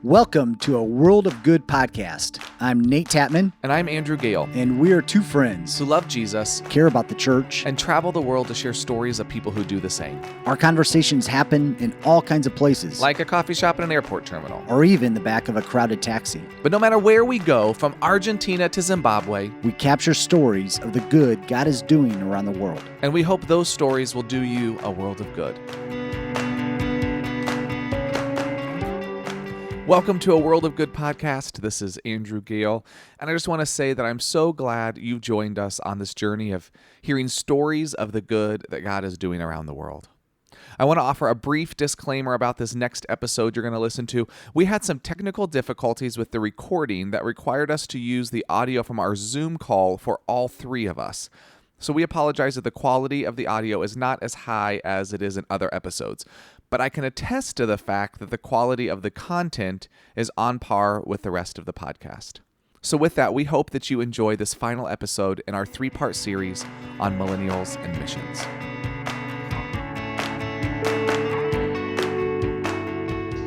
Welcome to a World of Good podcast. I'm Nate Tatman. And I'm Andrew Gale. And we are two friends who love Jesus, care about the church, and travel the world to share stories of people who do the same. Our conversations happen in all kinds of places, like a coffee shop and an airport terminal, or even the back of a crowded taxi. But no matter where we go, from Argentina to Zimbabwe, we capture stories of the good God is doing around the world. And we hope those stories will do you a world of good. Welcome to a World of Good podcast. This is Andrew Gale, and I just want to say that I'm so glad you've joined us on this journey of hearing stories of the good that God is doing around the world. I want to offer a brief disclaimer about this next episode you're going to listen to. We had some technical difficulties with the recording that required us to use the audio from our Zoom call for all three of us. So we apologize that the quality of the audio is not as high as it is in other episodes. But I can attest to the fact that the quality of the content is on par with the rest of the podcast. So with that, we hope that you enjoy this final episode in our three-part series on Millennials and Missions.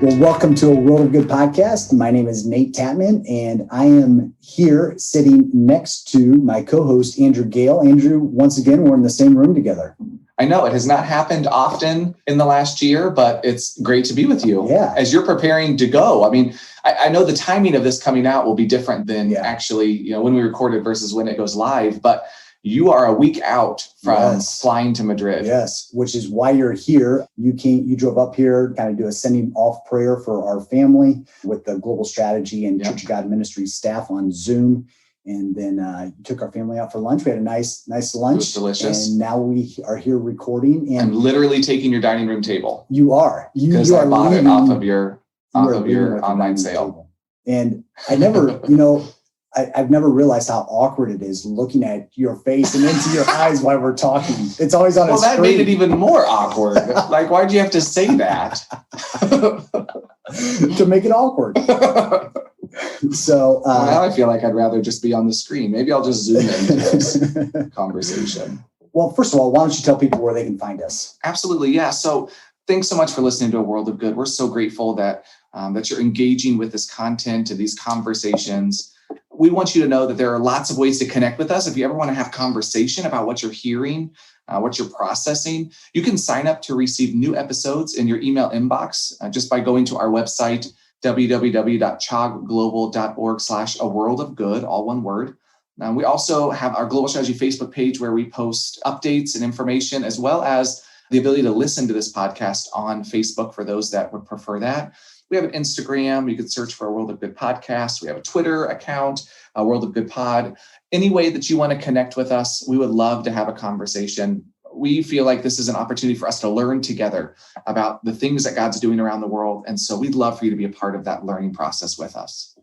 Well, welcome to a World of Good podcast. My name is Nate Tatman, and I am here sitting next to my co-host, Andrew Gale. Andrew, once again, we're in the same room together. I know it has not happened often in the last year, but it's great to be with you as you're preparing to go. I mean, I know the timing of this coming out will be different than actually, when we recorded versus when it goes live, but you are a week out from flying to Madrid. Yes, which is why you're here. You drove up here, kind of do a sending off prayer for our family with the Global Strategy and Church of God Ministries staff on Zoom. And then you took our family out for lunch. We had a nice lunch. It was delicious. And now we are here recording. And I'm literally taking your dining room table. You are. Because I bought it off of your online sale. And I never, I've never realized how awkward it is looking at your face and into your eyes while we're talking. It's always on a screen. Well, that made it even more awkward. Like, why'd you have to say that? To make it awkward. So now I feel like I'd rather just be on the screen. Maybe I'll just zoom into this conversation. Well, first of all, why don't you tell people where they can find us? Absolutely. Yeah. So thanks so much for listening to A World of Good. We're so grateful that you're engaging with this content and these conversations. We want you to know that there are lots of ways to connect with us. If you ever want to have conversation about what you're hearing, what you're processing, you can sign up to receive new episodes in your email inbox just by going to our website, www.chogglobal.org/aworldofgood, all one word. We also have our Global Strategy Facebook page where we post updates and information, as well as the ability to listen to this podcast on Facebook for those that would prefer that. We have an Instagram. You can search for a World of Good podcast. We have a Twitter account, a World of Good pod. Any way that you want to connect with us, we would love to have a conversation. We feel like this is an opportunity for us to learn together about the things that God's doing around the world. And so we'd love for you to be a part of that learning process with us.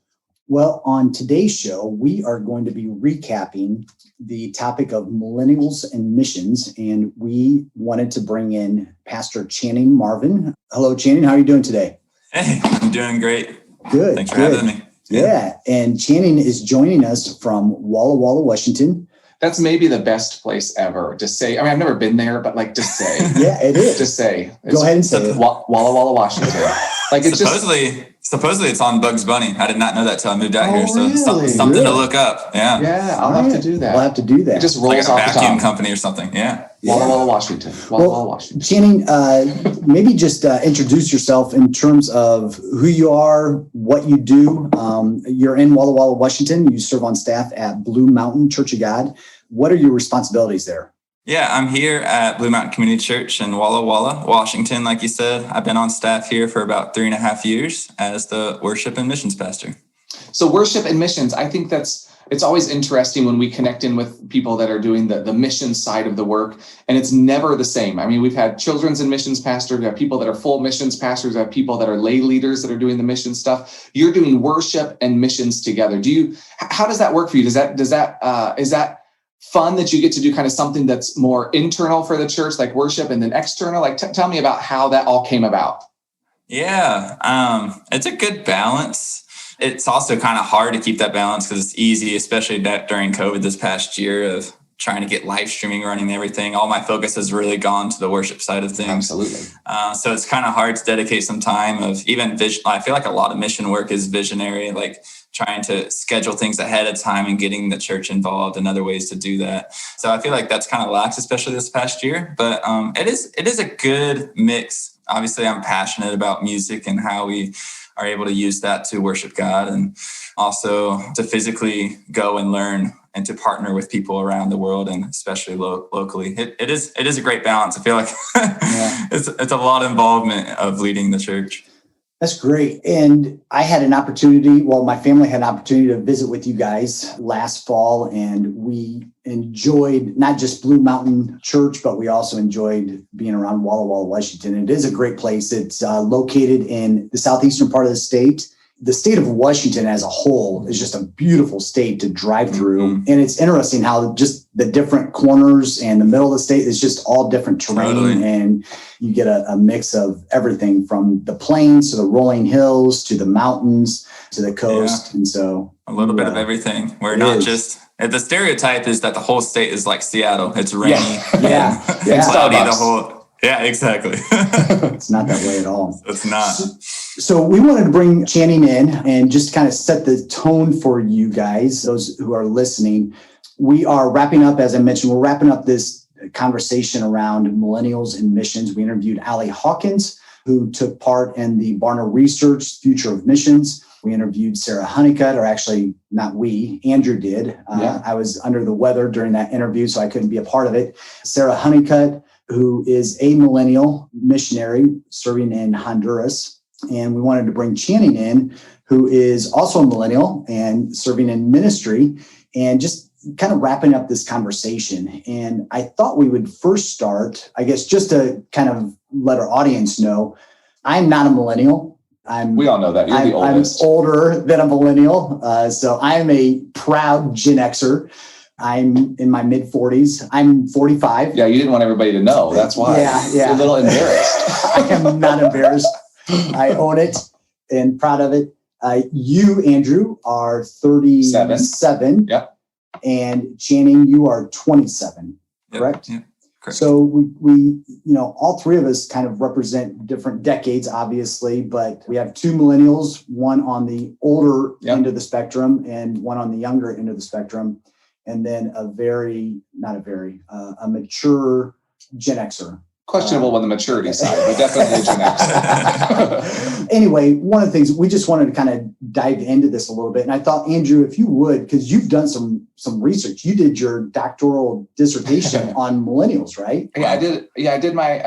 Well, on today's show, we are going to be recapping the topic of millennials and missions. And we wanted to bring in Pastor Channing Marvin. Hello, Channing. How are you doing today? Hey, I'm doing great. Good. Thanks for having me. Yeah. And Channing is joining us from Walla Walla, Washington. That's maybe the best place ever to say. I mean, I've never been there, but like to say. Yeah, it is. To say. Go ahead and say it. Walla Walla, Washington. Like it's supposedly it's on Bugs Bunny. I did not know that till I moved out here. So really? something to look up. Yeah. Yeah, I'll have to do that. We'll have to do that. It just rolls like a off the vacuum top. company or something. Yeah. Walla Walla, Washington. Walla Walla, Washington. Channing, maybe just introduce yourself in terms of who you are, what you do. You're in Walla Walla, Washington. You serve on staff at Blue Mountain Church of God. What are your responsibilities there? Yeah, I'm here at Blue Mountain Community Church in Walla Walla, Washington. Like you said, I've been on staff here for about 3.5 years as the worship and missions pastor. So worship and missions, I think it's always interesting when we connect in with people that are doing the mission side of the work, and it's never the same. I mean, we've had children's and missions pastors, we have people that are full missions pastors, we have people that are lay leaders that are doing the mission stuff. You're doing worship and missions together. How does that work for you? Is that fun that you get to do kind of something that's more internal for the church, like worship, and then external? Like tell me about how that all came about. Yeah, it's a good balance. It's also kind of hard to keep that balance because it's easy, especially during COVID this past year, of trying to get live streaming running and everything, all my focus has really gone to the worship side of things. Absolutely. So it's kind of hard to dedicate some time of even vision. I feel like a lot of mission work is visionary, like trying to schedule things ahead of time and getting the church involved and other ways to do that. So I feel like that's kind of lax, especially this past year. But it is a good mix. Obviously, I'm passionate about music and how we are able to use that to worship God, and also to physically go and learn and to partner with people around the world, and especially locally. It is a great balance. I feel like it's a lot of involvement of leading the church. That's great. And I had an opportunity, my family had an opportunity to visit with you guys last fall, and we enjoyed not just Blue Mountain Church, but we also enjoyed being around Walla Walla, Washington. It is a great place. It's located in the southeastern part of the state. The state of Washington as a whole is just a beautiful state to drive through. And it's interesting how just the different corners and the middle of the state is just all different terrain. Totally. And you get a mix of everything from the plains to the rolling hills to the mountains to the coast. And so a little bit of everything. We're not just, the stereotype is that the whole state is like Seattle. It's rainy. It's cloudy the whole. Yeah, exactly. It's not that way at all. It's not. So we wanted to bring Channing in and just kind of set the tone for you guys, those who are listening. We are wrapping up, as I mentioned, we're wrapping up this conversation around millennials and missions. We interviewed Allie Hawkins, who took part in the Barna Research Future of Missions. We interviewed Sarah Honeycutt, or actually not we, Andrew did. I was under the weather during that interview, so I couldn't be a part of it. Sarah Honeycutt, who is a millennial missionary serving in Honduras. And we wanted to bring Channing in, who is also a millennial and serving in ministry, and just kind of wrapping up this conversation. And I thought we would first start, I guess, just to kind of let our audience know, I'm not a millennial. We all know that. You're the oldest. I'm older than a millennial. So I'm a proud Gen Xer. I'm in my mid 40s. I'm 45. Yeah, you didn't want everybody to know. That's why. Yeah. You're a little embarrassed. I am not embarrassed. I own it and proud of it. You, Andrew, are 37. Yep. And Channing, you are 27, correct? Yep. Correct. So we, all three of us kind of represent different decades, obviously, but we have two millennials, one on the older end of the spectrum and one on the younger end of the spectrum. And then a mature Gen Xer. Questionable on the maturity side, but definitely a Gen Xer. Anyway, one of the things we just wanted to kind of dive into this a little bit. And I thought, Andrew, if you would, because you've done some research, you did your doctoral dissertation on millennials, right? Yeah, I did. Yeah, I did my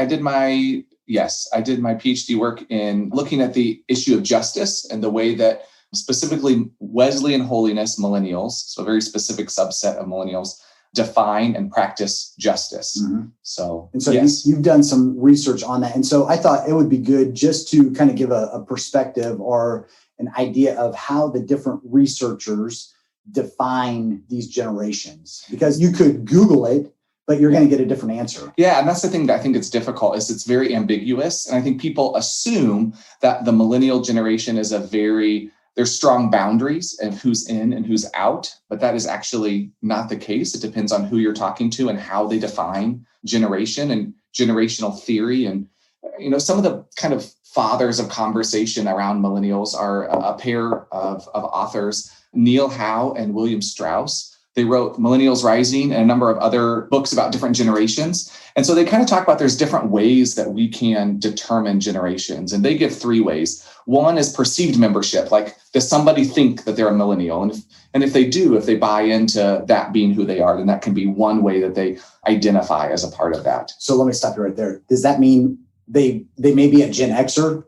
PhD work in looking at the issue of justice and the way that specifically Wesleyan holiness millennials, so a very specific subset of millennials, define and practice justice. Mm-hmm. So yes. You've done some research on that. And so I thought it would be good just to kind of give a perspective or an idea of how the different researchers define these generations, because you could Google it, but you're going to get a different answer. Yeah. And that's the thing that I think it's difficult is it's very ambiguous. And I think people assume that the millennial generation is there's strong boundaries of who's in and who's out, but that is actually not the case. It depends on who you're talking to and how they define generation and generational theory. And, some of the kind of fathers of conversation around millennials are a pair of authors, Neil Howe and William Strauss. They wrote Millennials Rising and a number of other books about different generations. And so they kind of talk about there's different ways that we can determine generations. And they give 3 ways. One is perceived membership. Like, does somebody think that they're a millennial? And if they do, if they buy into that being who they are, then that can be one way that they identify as a part of that. So let me stop you right there. Does that mean they may be a Gen Xer,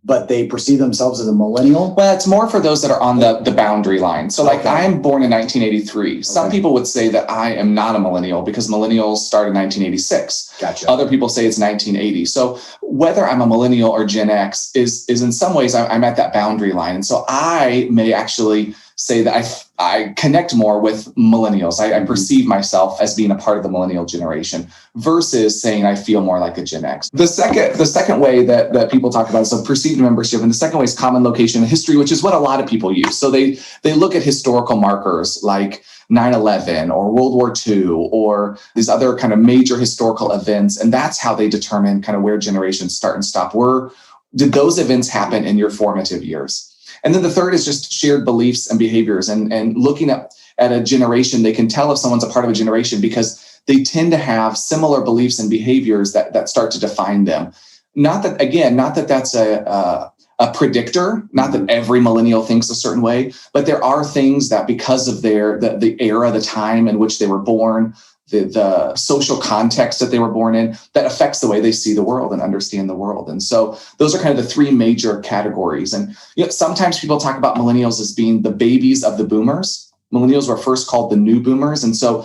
but they perceive themselves as a millennial? Well, it's more for those that are on the boundary line. So like I'm born in 1983. Some people would say that I am not a millennial because millennials started in 1986. Gotcha. Other people say it's 1980. So whether I'm a millennial or Gen X is in some ways I'm at that boundary line. And so I may actually say that I connect more with millennials. I perceive myself as being a part of the millennial generation versus saying I feel more like a Gen X. The second way that people talk about is so perceived membership, and the second way is common location and history, which is what a lot of people use. So they look at historical markers like 9/11 or World War II or these other kind of major historical events. And that's how they determine kind of where generations start and stop. Did those events happen in your formative years? And then the third is just shared beliefs and behaviors. And looking at a generation, they can tell if someone's a part of a generation because they tend to have similar beliefs and behaviors that start to define them. Not that that's a predictor, not that every millennial thinks a certain way, but there are things that because of the era, the time in which they were born, the social context that they were born in, that affects the way they see the world and understand the world. And so those are kind of the three major categories. And sometimes people talk about millennials as being the babies of the boomers. Millennials were first called the new boomers. And so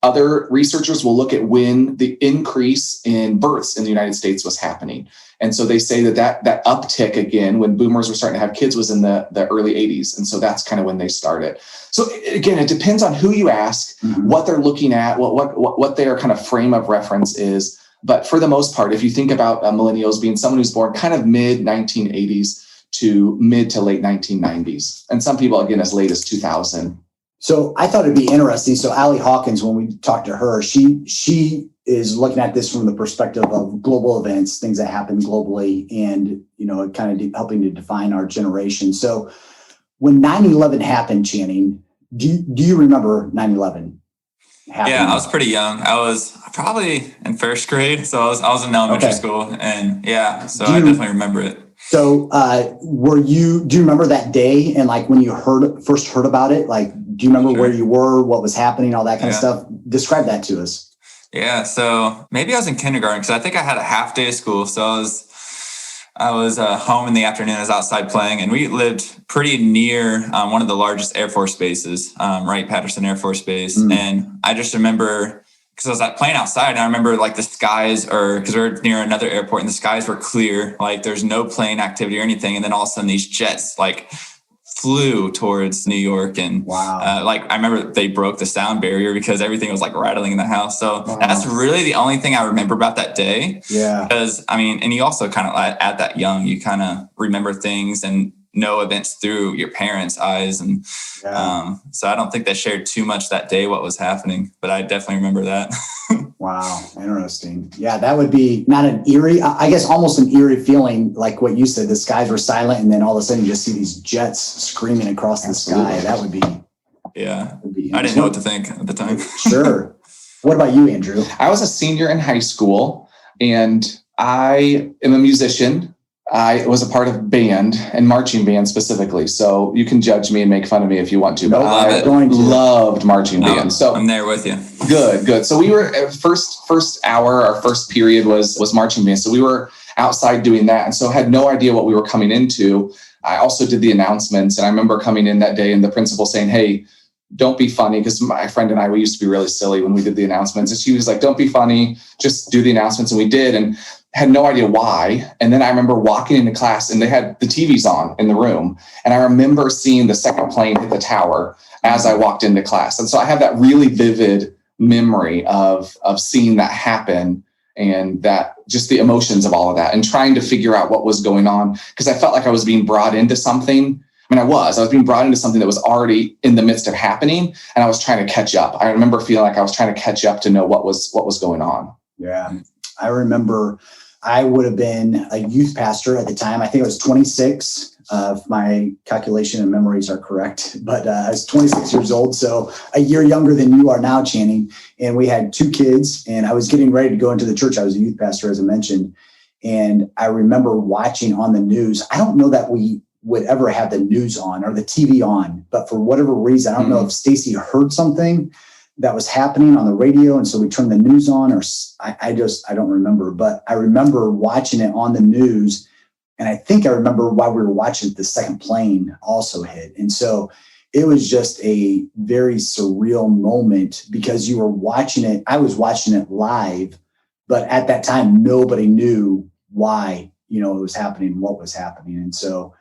other researchers will look at when the increase in births in the United States was happening. And so they say that uptick again, when boomers were starting to have kids, was in the early 80s. And so that's kind of when they started. So again, it depends on who you ask, what they're looking at, what their kind of frame of reference is. But for the most part, if you think about millennials being someone who's born kind of mid 1980s to mid to late 1990s, and some people, again, as late as 2000. So I thought it'd be interesting. So Allie Hawkins, when we talked to her, she is looking at this from the perspective of global events, things that happen globally, and kind of helping to define our generation. So when 9/11 happened, Channing, do you remember 9/11 happening? Yeah, I was pretty young. I was probably in first grade, so I was in elementary school, and so I definitely remember it. So do you remember that day and like when you first heard about it? Like, do you remember where you were, what was happening, all that kind of stuff? Describe that to us. Yeah, so maybe I was in kindergarten because I think I had a half day of school. So I was home in the afternoon. I was outside playing, and we lived pretty near one of the largest Air Force bases, Wright-Patterson Air Force Base. And I just remember, because I was playing outside, and I remember like the skies, because we were near another airport, and the skies were clear, like there's no plane activity or anything. And then all of a sudden these jets like flew towards New York, and I remember they broke the sound barrier because everything was like rattling in the house. So that's really the only thing I remember about that day. Yeah. Because and you also kind of at that young, you kind of remember things and know events through your parents' eyes. And so I don't think they shared too much that day what was happening, but I definitely remember that. Wow. Interesting. Yeah, that would be not an eerie, I guess almost an eerie feeling, like what you said, the skies were silent and then all of a sudden you just see these jets screaming across the sky. That would be. Yeah. I didn't know what to think at the time. Sure. What about you, Andrew? I was a senior in high school, and I am a musician. I was a part of band and marching band specifically. So you can judge me and make fun of me if you want to, but I loved marching band. So I'm there with you. Good. So we were first hour, our first period was marching band. So we were outside doing that. And so had no idea what we were coming into. I also did the announcements, and I remember coming in that day and the principal saying, "Hey, don't be funny," because my friend and I, we used to be really silly when we did the announcements. And she was like, "Don't be funny, just do the announcements." And we did, and had no idea why. And then I remember walking into class, and they had the TVs on in the room. And I remember seeing the second plane hit the tower as I walked into class. And so I have that really vivid memory of seeing that happen, and that just the emotions of all of that, and trying to figure out what was going on, because I felt like I was being brought into something. I mean, I was being brought into something that was already in the midst of happening, and I was trying to catch up. I remember feeling like I was trying to catch up to know what was going on. Yeah. I remember I would have been a youth pastor at the time. I think I was 26. If my calculation and memories are correct, but I was 26 years old. So a year younger than you are now, Channing. And we had 2 kids, and I was getting ready to go into the church. I was a youth pastor, as I mentioned. And I remember watching on the news. I don't know that we would ever have the news on or the TV on, but for whatever reason, I don't know if Stacy heard something that was happening on the radio, and so we turned the news on, or I don't remember, but I remember watching it on the news, and I think I remember while we were watching it, the second plane also hit. And so it was just a very surreal moment, because you were watching it, I was watching it live, but at that time, nobody knew why, it was happening, what was happening. And so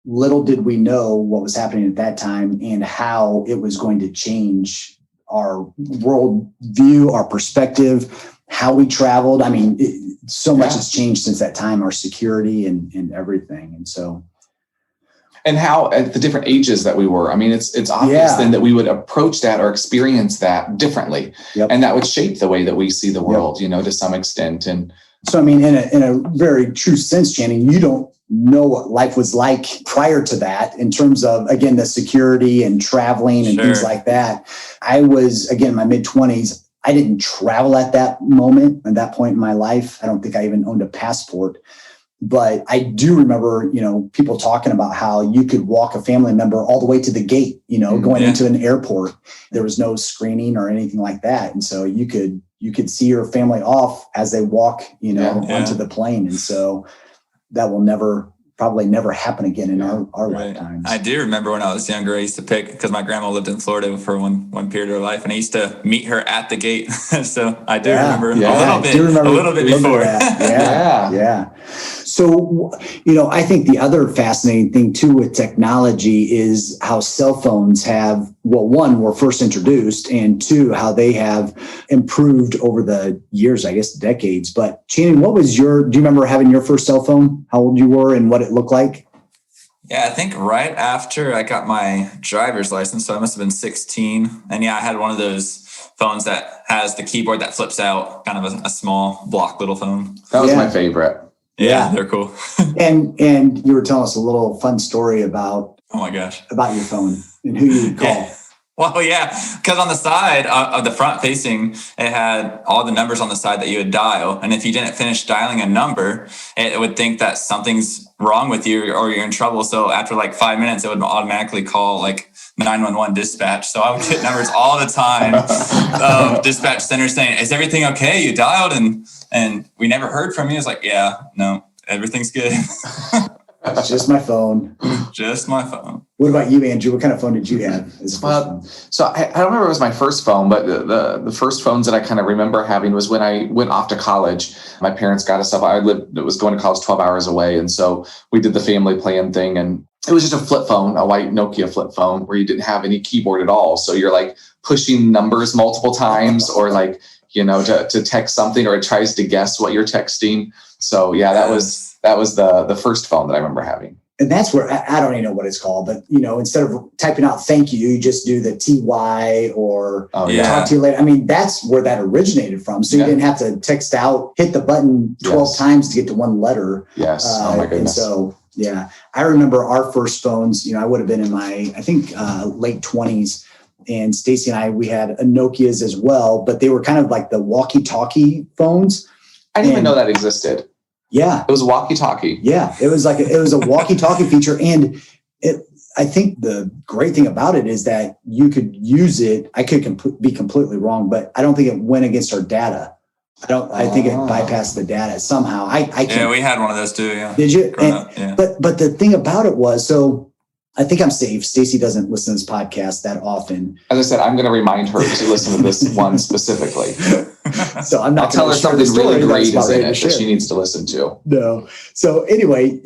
little did we know what was happening at that time and how it was going to change our world view, our perspective, how we traveled. I mean, so much has changed since that time, our security and everything. And so. And how at the different ages that we were. I mean, it's obvious then that we would approach that or experience that differently. Yep. And that would shape the way that we see the world, to some extent. And so, I mean, in a very true sense, Channing, you don't know what life was like prior to that in terms of, again, the security and traveling and things like that. I was, again, in my mid-20s. I didn't travel at that point in my life. I don't think I even owned a passport. But I do remember, people talking about how you could walk a family member all the way to the gate, going into an airport. There was no screening or anything like that. And so you could see your family off as they walk, onto the plane. And so that will probably never happen again in our lifetimes. I do remember when I was younger, I used to pick, because my grandma lived in Florida for one period of her life, and I used to meet her at the gate. So I do remember a little bit before. Yeah. So, I think the other fascinating thing too with technology is how cell phones have, well, one, were first introduced, and two, how they have improved over the years, I guess decades. But Channing, do you remember having your first cell phone, how old you were and what it looked like? Yeah, I think right after I got my driver's license, so I must have been 16. And I had one of those phones that has the keyboard that flips out, kind of a small block little phone. That was my favorite. Yeah, they're cool. and you were telling us a little fun story about, oh my gosh, about your phone and who you would call. Yeah. Well, yeah, because on the side of the front facing, it had all the numbers on the side that you would dial. And if you didn't finish dialing a number, it would think that something's wrong with you or you're in trouble. So after like 5 minutes, it would automatically call like 911 dispatch. So I would get numbers all the time of dispatch center saying, "Is everything okay? You dialed and we never heard from you." It's like, "Yeah, no, everything's good." It's just my phone. Just my phone. What about you, Andrew? What kind of phone did you have? So I don't remember it was my first phone, but the first phones that I kind of remember having was when I went off to college. My parents got us up. It was going to college 12 hours away. And so we did the family plan thing. And it was just a flip phone, a white Nokia flip phone where you didn't have any keyboard at all. So you're like pushing numbers multiple times or like, to text something, or it tries to guess what you're texting. So yeah, that was the first phone that I remember having. And that's where I don't even know what it's called, but instead of typing out "thank you," you just do the TY or "talk to you later." I mean, that's where that originated from. So you didn't have to text out, hit the button 12 times to get to one letter. Yes. Oh my goodness. And so, I remember our first phones. I would have been in my, I think, late 20s. And Stacy and we had a Nokias as well, but they were kind of like the walkie-talkie phones. I didn't even know that existed. Yeah. It was walkie-talkie. Yeah. It was a walkie-talkie feature. And I think the great thing about it is that you could use it. I could be completely wrong, but I don't think it went against our data. I think it bypassed the data somehow. I can't. Yeah, we had one of those too. Yeah. Did you? Yeah. But the thing about it was, so I think I'm safe. Stacy doesn't listen to this podcast that often. As I said, I'm going to remind her to listen to this one specifically. So I'm not. I'll tell her something really great is in it that she needs to listen to. No. So anyway,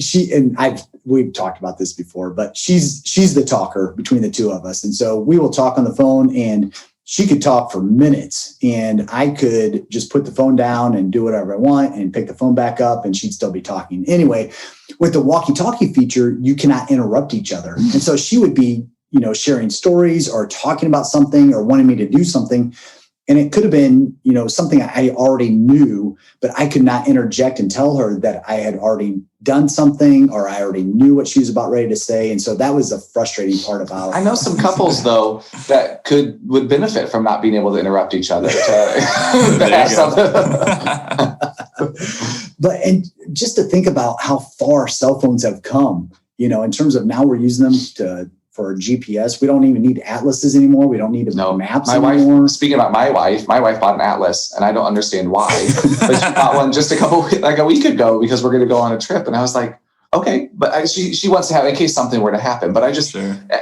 we've talked about this before, but she's the talker between the two of us, and so we will talk on the phone, and she could talk for minutes, and I could just put the phone down and do whatever I want and pick the phone back up, and she'd still be talking. Anyway, with the walkie-talkie feature, you cannot interrupt each other. And so she would be, sharing stories or talking about something or wanting me to do something. And it could have been, something I already knew, but I could not interject and tell her that I had already done something or I already knew what she was about ready to say. And so that was the frustrating part about. I know some couples though that would benefit from not being able to interrupt each other. But and just to think about how far cell phones have come, in terms of now we're using them for GPS. We don't even need atlases anymore. We don't need maps anymore. Speaking about my wife bought an atlas, and I don't understand why. But she bought one just a week ago because we're going to go on a trip. And I was like, okay, but she wants to have in case something were to happen. But I just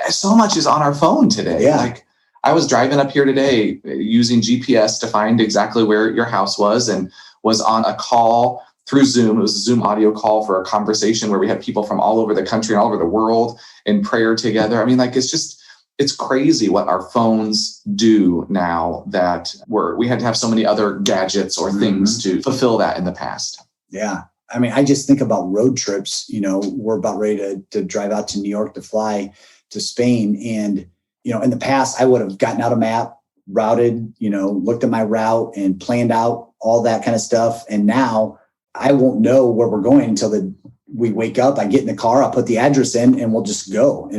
so much is on our phone today. Yeah. Like I was driving up here today using GPS to find exactly where your house was, and was on a call through Zoom. It was a Zoom audio call for a conversation where we had people from all over the country and all over the world in prayer together. I mean, it's crazy what our phones do now that we had to have so many other gadgets or things to fulfill that in the past. Yeah. I mean, I just think about road trips. We're about ready to drive out to New York to fly to Spain. And, in the past, I would have gotten out a map, routed, looked at my route and planned out all that kind of stuff. And now I won't know where we're going until we wake up, I get in the car, I'll put the address in and we'll just go,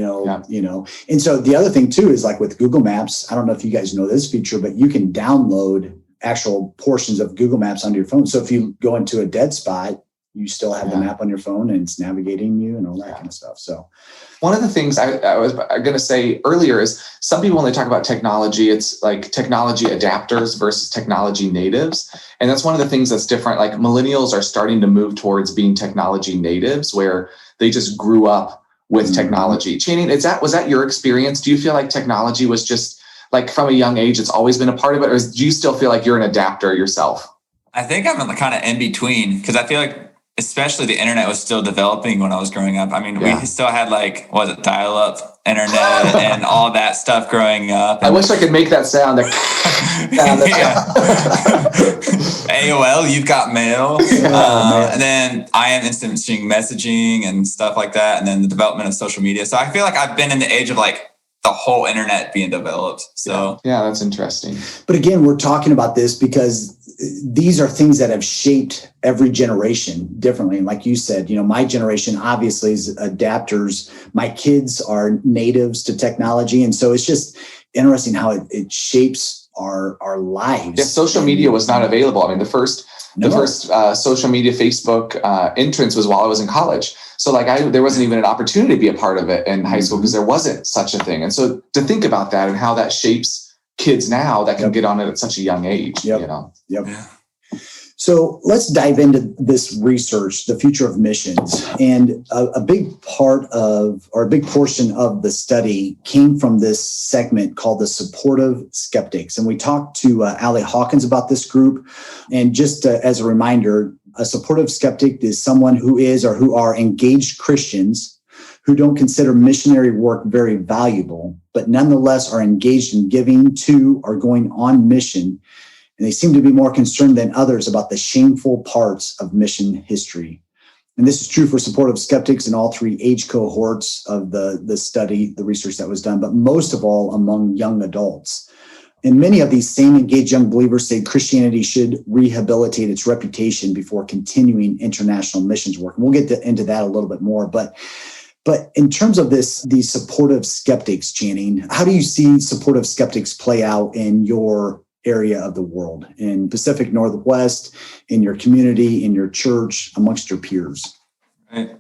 And so the other thing too, is like with Google Maps, I don't know if you guys know this feature, but you can download actual portions of Google Maps onto your phone. So if you go into a dead spot, you still have the map on your phone and it's navigating you and all that kind of stuff. So one of the things I was going to say earlier is some people, when they talk about technology, it's like technology adapters versus technology natives. And that's one of the things that's different. Like millennials are starting to move towards being technology natives, where they just grew up with technology. Channing, was that your experience? Do you feel like technology was just like from a young age, it's always been a part of it? Or do you still feel like you're an adapter yourself? I think I'm kind of in between, because I feel like especially the internet was still developing when I was growing up. I mean, we still had dial-up internet and all that stuff growing up. I wish I could make that sound. AOL, you've got mail. And then instant messaging and stuff like that. And then the development of social media. So I feel like I've been in the age of the whole internet being developed. So yeah, that's interesting. But again, we're talking about this because these are things that have shaped every generation differently. And like you said, my generation obviously is adapters. My kids are natives to technology. And so it's just interesting how it shapes our lives. Yeah, social media was not available. I mean, the first social media, Facebook entrance was while I was in college. So there wasn't even an opportunity to be a part of it in high school because there wasn't such a thing. And so to think about that and how that shapes kids now that can get on it at such a young age, Yep. Yeah. So let's dive into this research, the future of missions. And a big portion of the study came from this segment called the Supportive Skeptics. And we talked to Allie Hawkins about this group. And just as a reminder, a supportive skeptic is someone who is or who are engaged Christians who don't consider missionary work very valuable, but nonetheless are engaged in giving to or going on mission. And they seem to be more concerned than others about the shameful parts of mission history. And this is true for supportive skeptics in all three age cohorts of the study, the research that was done, but most of all among young adults. And many of these same engaged young believers say Christianity should rehabilitate its reputation before continuing international missions work. And we'll get into that a little bit more. But in terms of these supportive skeptics, Channing, how do you see supportive skeptics play out in your area of the world, in Pacific Northwest, in your community, in your church, amongst your peers? Right.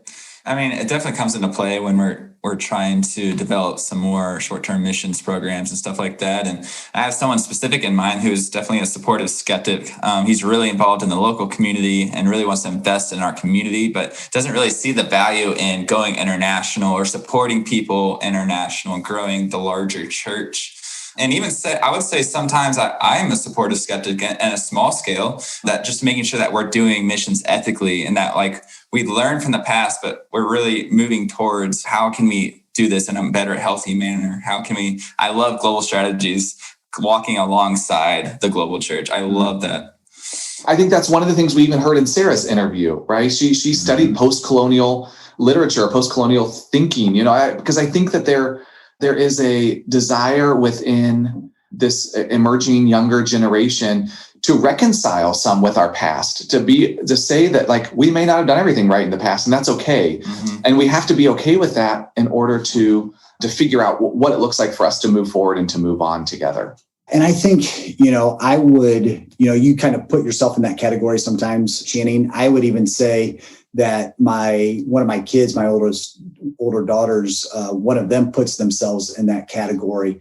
I mean, it definitely comes into play when we're trying to develop some more short-term missions programs and stuff like that. And I have someone specific in mind who's definitely a supportive skeptic. He's really involved in the local community and really wants to invest in our community, but doesn't really see the value in going international or supporting people international and growing the larger church. And even I would say sometimes I am a supportive skeptic at a small scale, that just making sure that we're doing missions ethically and that we learn from the past, but we're really moving towards how can we do this in a better, healthy manner? I love global strategies, walking alongside the global church. I love that. I think that's one of the things we even heard in Sarah's interview, right? She studied post-colonial literature, post-colonial thinking, because I think that there is a desire within this emerging younger generation to reconcile some with our past, to say that we may not have done everything right in the past, and that's okay. Mm-hmm. And we have to be okay with that in order to figure out what it looks like for us to move forward and to move on together. And I think, I would, you kind of put yourself in that category sometimes, Channing. I would even say that one of my kids, my older daughters, one of them puts themselves in that category.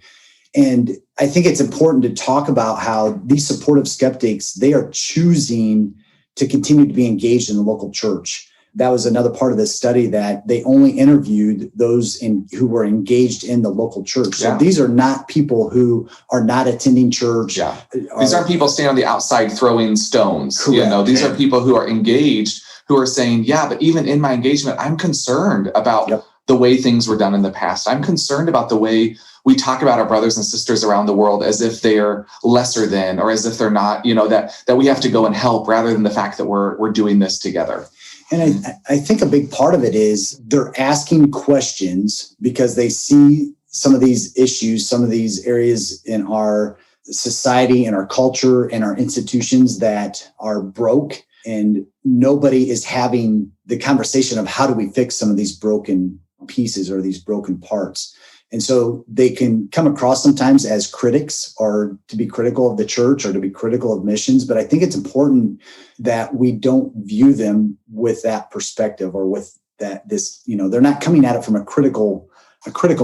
And I think it's important to talk about how these supportive skeptics, they are choosing to continue to be engaged in the local church. That was another part of this study, that they only interviewed those who were engaged in the local church. So these are not people who are not attending church. Yeah. These aren't people standing on the outside throwing stones. Correct. These are people who are engaged, who are saying, but even in my engagement, I'm concerned about the way things were done in the past. I'm concerned about the way we talk about our brothers and sisters around the world as if they're lesser than, or as if they're not, that we have to go and help rather than the fact that we're doing this together. And I think a big part of it is they're asking questions because they see some of these issues, some of these areas in our society and our culture and our institutions that are broke, and nobody is having the conversation of how do we fix some of these broken pieces or these broken parts. And so they can come across sometimes as critics or to be critical of the church or to be critical of missions. But I think it's important that we don't view them with that perspective or with they're not coming at it from a critical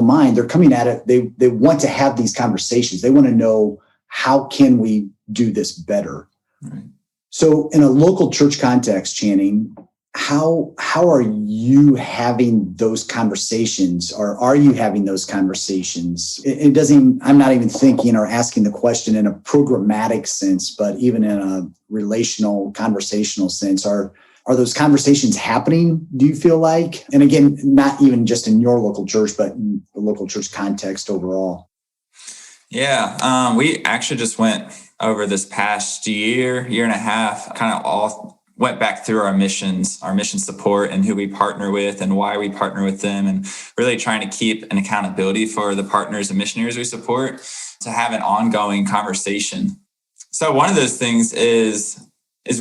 mind. They're coming at it. They want to have these conversations. They want to know, how can we do this better? Right. So in a local church context, Channing, how are you having those conversations, or are you having those conversations? It doesn't, I'm not even thinking or asking the question in a programmatic sense, but even in a relational, conversational sense. Are those conversations happening, do you feel like? And again, not even just in your local church, but in the local church context overall. Yeah, we actually just went over this past year and a half, kind of all went back through our mission support and who we partner with and why we partner with them, and really trying to keep an accountability for the partners and missionaries we support to have an ongoing conversation. So one of those things is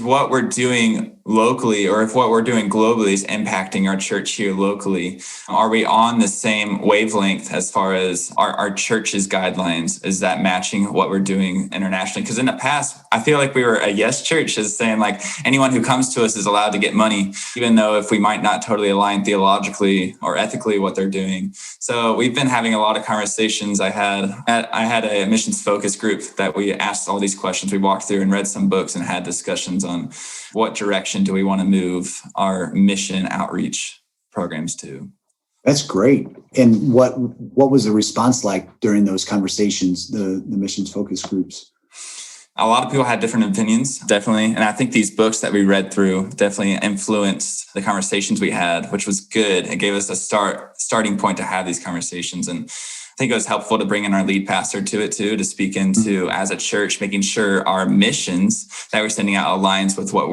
what we're doing locally, or if what we're doing globally is impacting our church here locally. Are we on the same wavelength as far as our church's guidelines? Is that matching what we're doing internationally? Because in the past, I feel like we were a yes church, is saying like anyone who comes to us is allowed to get money, even though if we might not totally align theologically or ethically what they're doing. So we've been having a lot of conversations. I had a missions focus group that we asked all these questions. We walked through and read some books and had discussions on what direction do we want to move our mission outreach programs to. That's great. And what was the response like during those conversations, the missions focus groups? A lot of people had different opinions, definitely. And I think these books that we read through definitely influenced the conversations we had, which was good. It gave us a starting point to have these conversations. And I think it was helpful to bring in our lead pastor to it too, to speak into as a church, making sure our missions that we're sending out aligns with what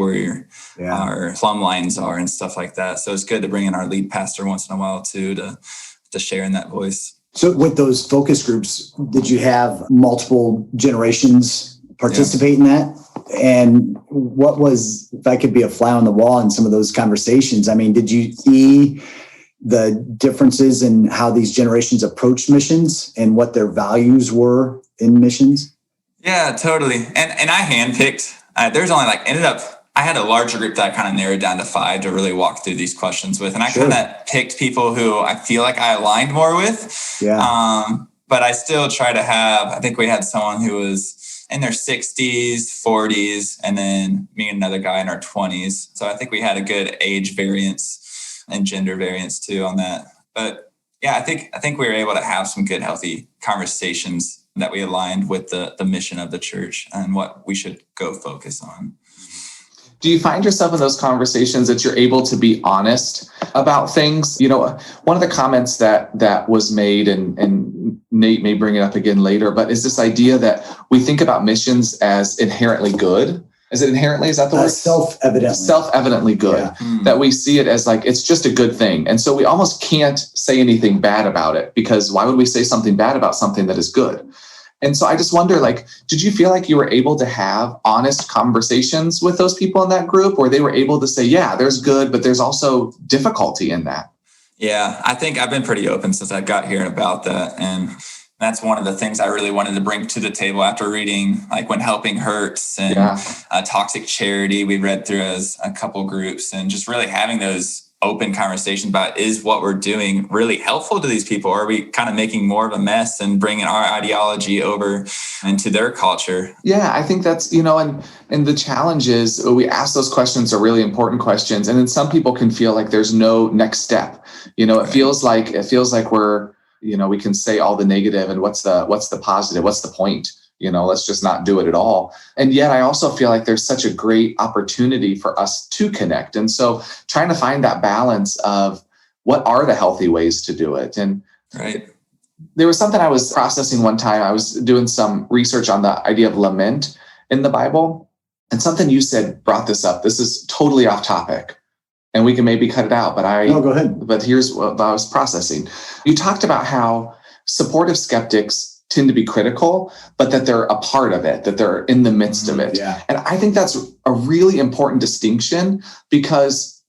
our plumb lines are and stuff like that. So it's good to bring in our lead pastor once in a while too, to share in that voice. So with those focus groups, did you have multiple generations participate in that? And what was, if I could be a fly on the wall in some of those conversations, I mean, did you see the differences in how these generations approach missions and what their values were in missions? Yeah, totally. And I handpicked, there's only I had a larger group that I kind of narrowed down to 5 to really walk through these questions with. And I kind of picked people who I feel like I aligned more with. Yeah. But I still try to I think we had someone who was in their 60s, 40s, and then me and another guy in our 20s. So I think we had a good age variance and gender variance too on that. But yeah, I think we were able to have some good, healthy conversations that we aligned with the mission of the church and what we should go focus on. Do you find yourself in those conversations that you're able to be honest about things? You know, one of the comments that was made, and Nate may bring it up again later, but is this idea that we think about missions as inherently good. Is it inherently? Is that the word? Self-evidently good. Yeah. That we see it as like, it's just a good thing. And so we almost can't say anything bad about it, because why would we say something bad about something that is good? And so I just wonder, like, did you feel like you were able to have honest conversations with those people in that group, or they were able to say, yeah, there's good, but there's also difficulty in that? Yeah, I think I've been pretty open since I got here about that. And that's one of the things I really wanted to bring to the table after reading, like When Helping Hurts and Toxic Charity, we read through as a couple groups, and just really having those open conversations about, is what we're doing really helpful to these people? Or are we kind of making more of a mess and bringing our ideology over into their culture? Yeah, I think that's, and the challenge is we ask those questions are really important questions. And then some people can feel like there's no next step. It feels like we're, we can say all the negative and what's the positive? What's the point? Let's just not do it at all. And yet I also feel like there's such a great opportunity for us to connect. And so trying to find that balance of what are the healthy ways to do it. And there was something I was processing one time. I was doing some research on the idea of lament in the Bible, and something you said brought this up. This is totally off topic. and we can maybe cut it out, but No, go ahead. But here's what I was processing. You talked about how supportive skeptics tend to be critical, but that they're a part of it, that they're in the midst of it. Yeah. And I think that's a really important distinction, because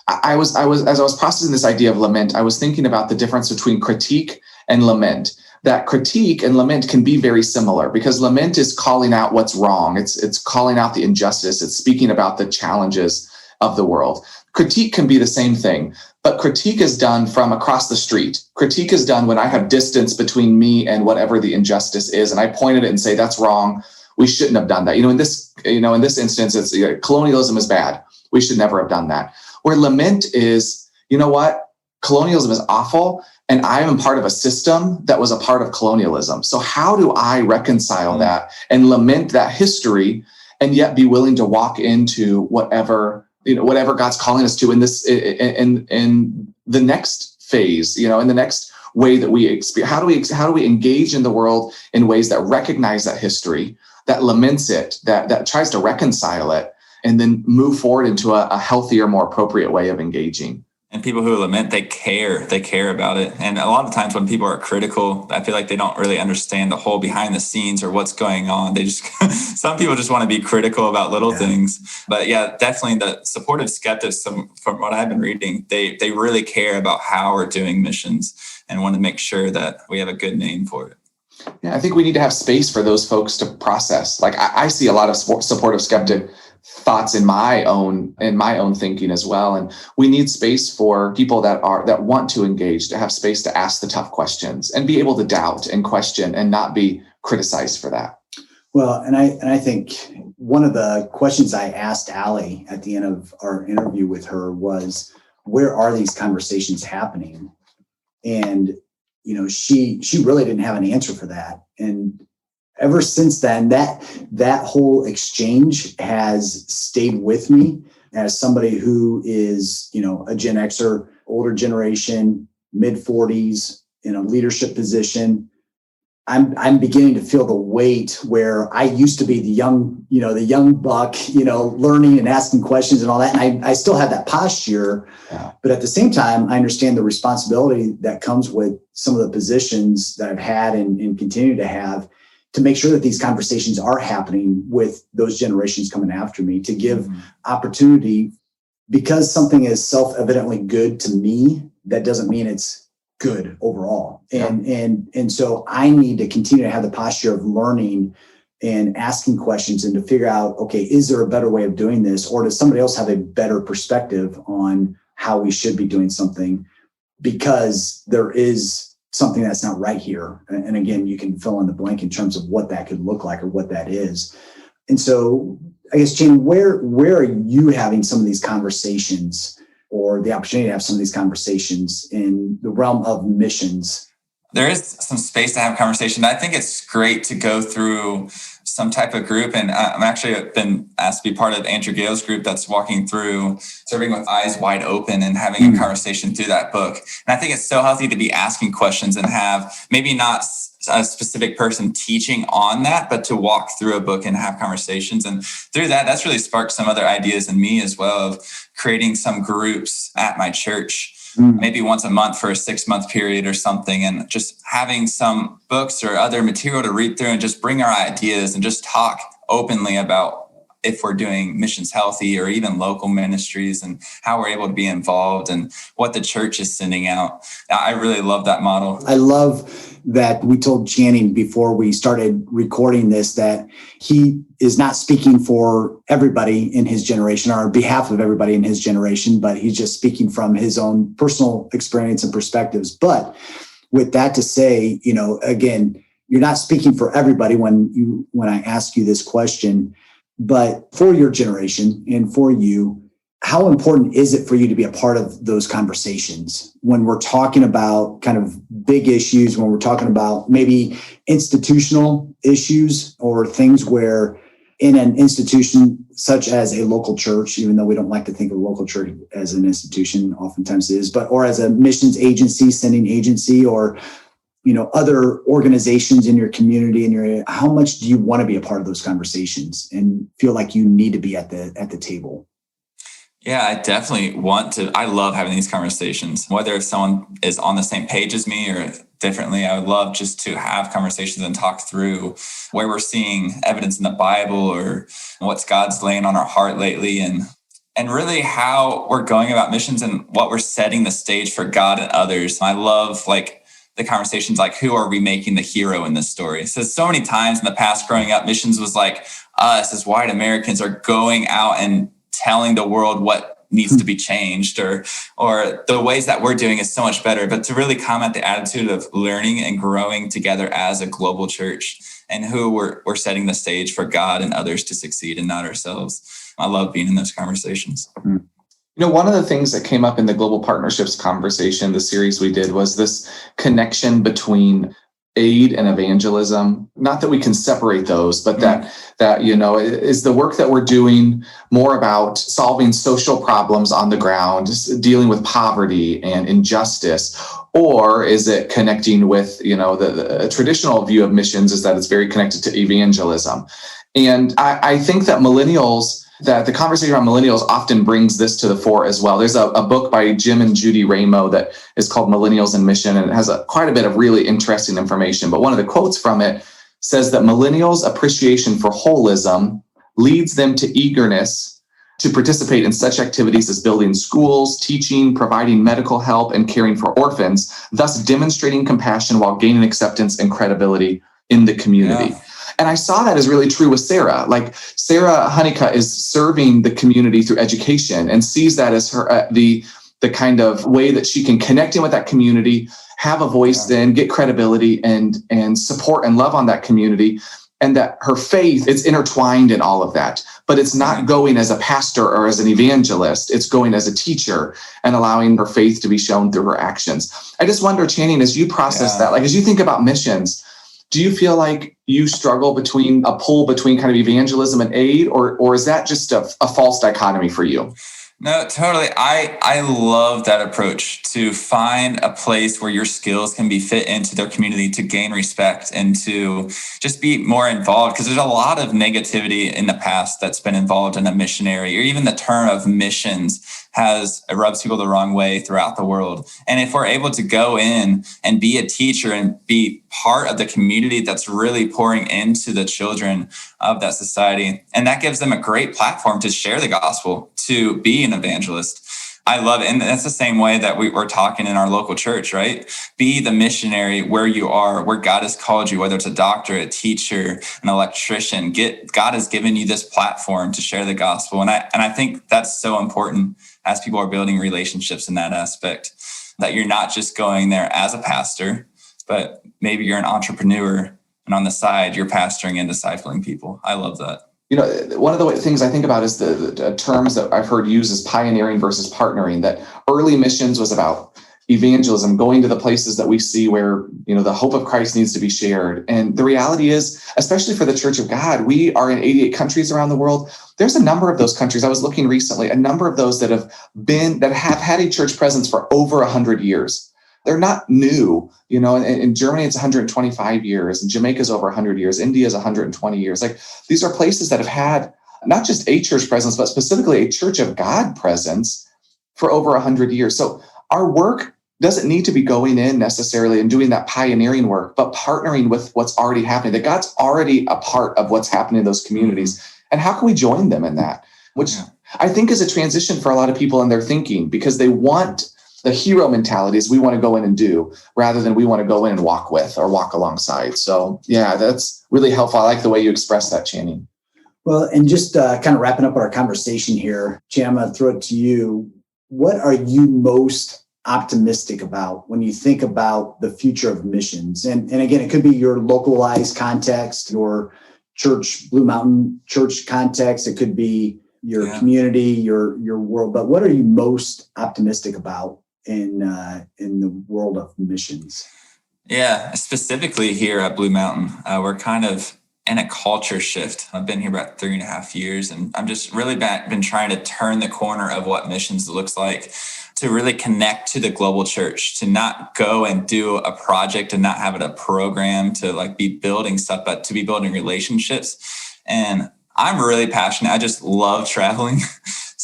as I was processing this idea of lament, I was thinking about the difference between critique and lament. That critique and lament can be very similar, because lament is calling out what's wrong. It's calling out the injustice. It's speaking about the challenges of the world. Critique can be the same thing, but critique is done from across the street. Critique is done when I have distance between me and whatever the injustice is, and I point at it and say, that's wrong. We shouldn't have done that. In this instance, it's colonialism is bad. We should never have done that. Where lament is, you know what? Colonialism is awful, and I am part of a system that was a part of colonialism. So how do I reconcile that and lament that history, and yet be willing to walk into whatever God's calling us to in this, in the next phase, in the next way that we experience? How do we engage in the world in ways that recognize that history, that laments it, that tries to reconcile it, and then move forward into a healthier, more appropriate way of engaging? And people who lament, they care about it. And a lot of times when people are critical, I feel like they don't really understand the whole behind the scenes or what's going on. They just, some people just want to be critical about little things. But yeah, definitely the supportive skeptics, from what I've been reading, they really care about how we're doing missions and want to make sure that we have a good name for it. Yeah, I think we need to have space for those folks to process. Like I see a lot of supportive skeptic thoughts in my own thinking as well. And we need space for people that want to engage, to have space to ask the tough questions and be able to doubt and question and not be criticized for that. Well, and I think one of the questions I asked Allie at the end of our interview with her was, where are these conversations happening? And, she really didn't have an answer for that. And ever since then, that whole exchange has stayed with me as somebody who is, a Gen Xer, older generation, mid 40s, in a leadership position. I'm beginning to feel the weight where I used to be the young buck, learning and asking questions and all that. And I still have that posture, but at the same time, I understand the responsibility that comes with some of the positions that I've had and continue to have, to make sure that these conversations are happening with those generations coming after me, to give opportunity, because something is self-evidently good to me, that doesn't mean it's good overall. And so I need to continue to have the posture of learning and asking questions, and to figure out, okay, is there a better way of doing this? Or does somebody else have a better perspective on how we should be doing something? Because there is something that's not right here. And again, you can fill in the blank in terms of what that could look like or what that is. And so I guess, Jane, where are you having some of these conversations, or the opportunity to have some of these conversations in the realm of missions? There is some space to have conversation. I think it's great to go through some type of group. And I'm actually been asked to be part of Andrew Gale's group that's walking through Serving with Eyes Wide Open and having a conversation through that book. And I think it's so healthy to be asking questions and have maybe not a specific person teaching on that, but to walk through a book and have conversations. And through that's really sparked some other ideas in me as well, of creating some groups at my church, maybe once a month for a 6-month period or something, and just having some books or other material to read through and just bring our ideas and just talk openly about if we're doing Missions Healthy or even local ministries and how we're able to be involved and what the church is sending out. I really love that model. I love that we told Channing before we started recording this that he is not speaking for everybody in his generation or on behalf of everybody in his generation, but he's just speaking from his own personal experience and perspectives. But with that to say, again, you're not speaking for everybody when I ask you this question, but for your generation and for you, how important is it for you to be a part of those conversations when we're talking about kind of big issues, when we're talking about maybe institutional issues or things where in an institution such as a local church, even though we don't like to think of a local church as an institution, oftentimes it is, or as a missions agency, sending agency, or other organizations in your community, in your area, how much do you want to be a part of those conversations and feel like you need to be at the table? Yeah, I definitely want to. I love having these conversations, whether if someone is on the same page as me or differently. I would love just to have conversations and talk through where we're seeing evidence in the Bible or what's God's laying on our heart lately, and really how we're going about missions and what we're setting the stage for God and others. I love like the conversations like, who are we making the hero in this story? So many times in the past growing up, missions was like us as white Americans are going out and telling the world what needs to be changed or the ways that we're doing is so much better. But to really come at the attitude of learning and growing together as a global church and who we're setting the stage for God and others to succeed and not ourselves. I love being in those conversations. One of the things that came up in the Global Partnerships conversation, the series we did, was this connection between aid and evangelism. Not that we can separate those, but that is the work that we're doing more about solving social problems on the ground, dealing with poverty and injustice, or is it connecting with, the traditional view of missions is that it's very connected to evangelism. And I think that that the conversation around millennials often brings this to the fore as well. There's a book by Jim and Judy Ramo that is called Millennials and Mission, and it has quite a bit of really interesting information. But one of the quotes from it says that millennials' appreciation for holism leads them to eagerness to participate in such activities as building schools, teaching, providing medical help, and caring for orphans, thus demonstrating compassion while gaining acceptance and credibility in the community. Yeah. And I saw that as really true with Sarah. Like Sarah Honeycutt is serving the community through education and sees that as her the kind of way that she can connect in with that community, have a voice, then get credibility and support and love on that community. And that her faith is intertwined in all of that, but it's not going as a pastor or as an evangelist. It's going as a teacher and allowing her faith to be shown through her actions. I just wonder, Channing, as you process that, like as you think about missions, do you feel like you struggle between a pull between kind of evangelism and aid, or is that just a false dichotomy for you? No, totally. I love that approach to find a place where your skills can be fit into their community to gain respect and to just be more involved. Because there's a lot of negativity in the past that's been involved in a missionary, or even the term of missions it rubs people the wrong way throughout the world. And if we're able to go in and be a teacher and be part of the community that's really pouring into the children of that society, and that gives them a great platform to share the gospel, to be an evangelist. I love it. And that's the same way that we're talking in our local church, right? Be the missionary where you are, where God has called you, whether it's a doctor, a teacher, an electrician. God has given you this platform to share the gospel. And I think that's so important as people are building relationships in that aspect, that you're not just going there as a pastor, but maybe you're an entrepreneur and on the side, you're pastoring and discipling people. I love that. One of the things I think about is the terms that I've heard used as pioneering versus partnering, that early missions was about evangelism, going to the places that we see where, the hope of Christ needs to be shared. And the reality is, especially for the Church of God, we are in 88 countries around the world. There's a number of those countries. I was looking recently, a number of those that have had a church presence for over 100 years. They're not new, in Germany, it's 125 years, and Jamaica's over 100 years, India's 120 years. Like these are places that have had not just a church presence, but specifically a Church of God presence for over 100 years. So our work doesn't need to be going in necessarily and doing that pioneering work, but partnering with what's already happening, that God's already a part of what's happening in those communities. And how can we join them in that? Which I think is a transition for a lot of people in their thinking, because they want the hero mentality is we want to go in and do, rather than we want to go in and walk with or walk alongside. So yeah, that's really helpful. I like the way you express that, Channing. Well, and just kind of wrapping up our conversation here, Channing, I'm going to throw it to you. What are you most optimistic about when you think about the future of missions? And again, it could be your localized context, your church, Blue Mountain Church context. It could be your community, your world. But what are you most optimistic about in the world of missions? Yeah, specifically here at Blue Mountain, we're kind of in a culture shift. I've been here about 3.5 years, and I'm just really been trying to turn the corner of what missions looks like, to really connect to the global church, to not go and do a project and not have it a program to like be building stuff, but to be building relationships. And I'm really passionate. I just love traveling.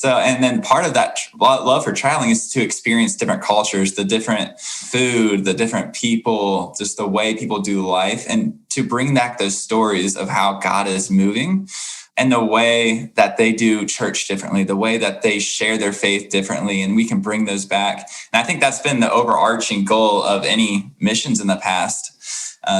So, and then part of that love for traveling is to experience different cultures, the different food, the different people, just the way people do life, and to bring back those stories of how God is moving and the way that they do church differently, the way that they share their faith differently, and we can bring those back. And I think that's been the overarching goal of any missions in the past,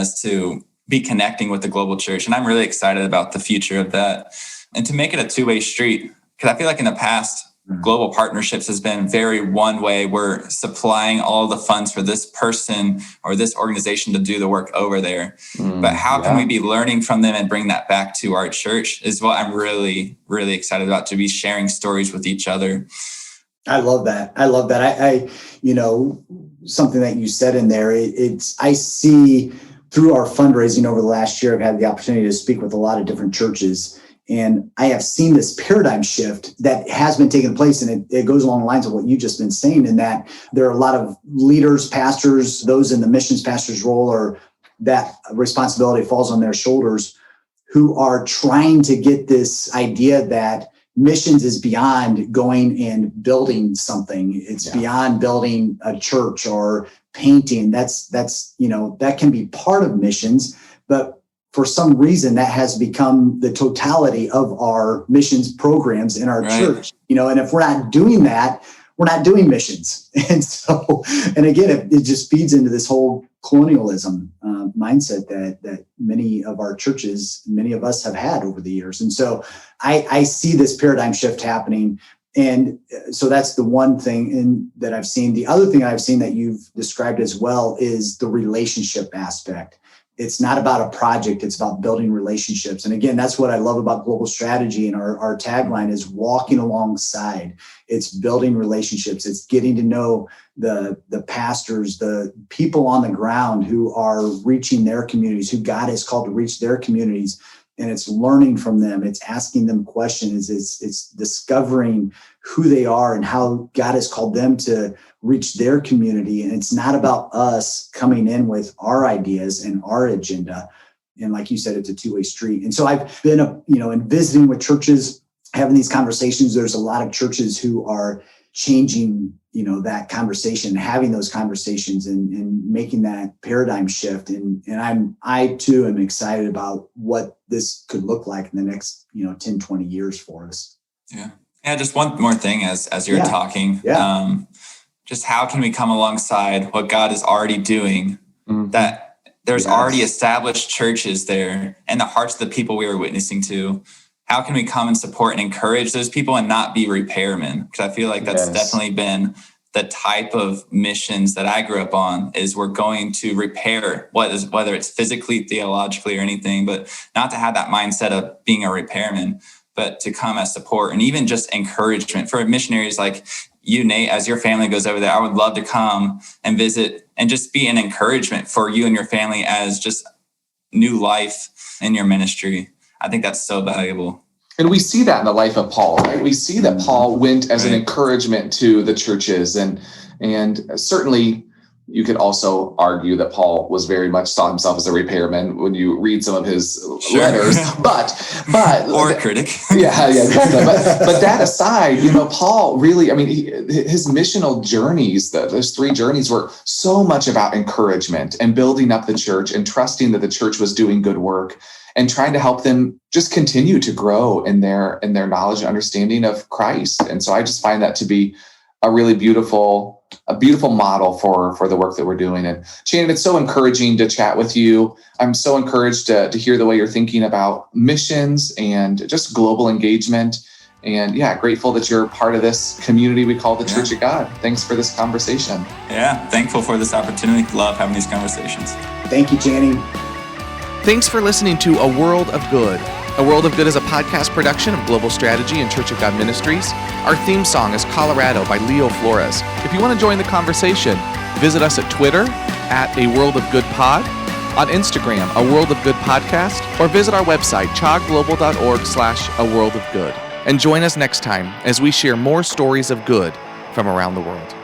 is to be connecting with the global church. And I'm really excited about the future of that and to make it a two-way street. Because I feel like in the past, global partnerships has been very one way. We're supplying all the funds for this person or this organization to do the work over there. But how can we be learning from them and bring that back to our church is what I'm really, really excited about, to be sharing stories with each other. I love that. I something that you said in there, I see through our fundraising over the last year, I've had the opportunity to speak with a lot of different churches. And I have seen this paradigm shift that has been taking place. And it goes along the lines of what you've just been saying, in that there are a lot of leaders, pastors, those in the missions pastor's role, or that responsibility falls on their shoulders, who are trying to get this idea that missions is beyond going and building something. It's beyond building a church or painting. That can be part of missions, but for some reason, that has become the totality of our missions programs in our church. And if we're not doing that, we're not doing missions. And again, it just feeds into this whole colonialism mindset that many of our churches, many of us have had over the years. And so I see this paradigm shift happening. And so that's the one thing that I've seen. The other thing I've seen that you've described as well is the relationship aspect. It's not about a project, it's about building relationships. And again, that's what I love about global strategy. And our tagline is walking alongside. It's building relationships. It's getting to know the pastors, the people on the ground who are reaching their communities, who God has called to reach their communities. And it's learning from them. It's asking them questions. It's discovering who they are and how God has called them to reach their community. And it's not about us coming in with our ideas and our agenda. And like you said, it's a two-way street. And so I've been, in visiting with churches, having these conversations. There's a lot of churches who are changing, that conversation, having those conversations and making that paradigm shift. And I too am excited about what this could look like in the next, 10, 20 years for us. Yeah. Yeah. Just one more thing as you're talking, just how can we come alongside what God is already doing, that there's already established churches there and the hearts of the people we were witnessing to. How can we come and support and encourage those people and not be repairmen? Because I feel like that's definitely been the type of missions that I grew up on, is we're going to repair whether it's physically, theologically, or anything, but not to have that mindset of being a repairman, but to come as support and even just encouragement for missionaries like you, Nate. As your family goes over there, I would love to come and visit and just be an encouragement for you and your family as just new life in your ministry. I think that's so valuable. And we see that in the life of Paul, right? We see that Paul went as an encouragement to the churches. And certainly you could also argue that Paul was very much saw himself as a repairman when you read some of his letters, but or a critic. Exactly. But that aside, Paul really, his missional journeys, those 3 journeys were so much about encouragement and building up the church and trusting that the church was doing good work and trying to help them just continue to grow in their knowledge and understanding of Christ. And so I just find that to be a really beautiful model for the work that we're doing. And Channing, it's so encouraging to chat with you. I'm so encouraged to hear the way you're thinking about missions and just global engagement. And grateful that you're part of this community we call the Church of God. Thanks for this conversation. Yeah, thankful for this opportunity. Love having these conversations. Thank you, Channing. Thanks for listening to A World of Good. A World of Good is a podcast production of Global Strategy and Church of God Ministries. Our theme song is Colorado by Leo Flores. If you want to join the conversation, visit us at Twitter at A World of Good Pod, on Instagram, A World of Good Podcast, or visit our website, chogglobal.org/A World of Good. And join us next time as we share more stories of good from around the world.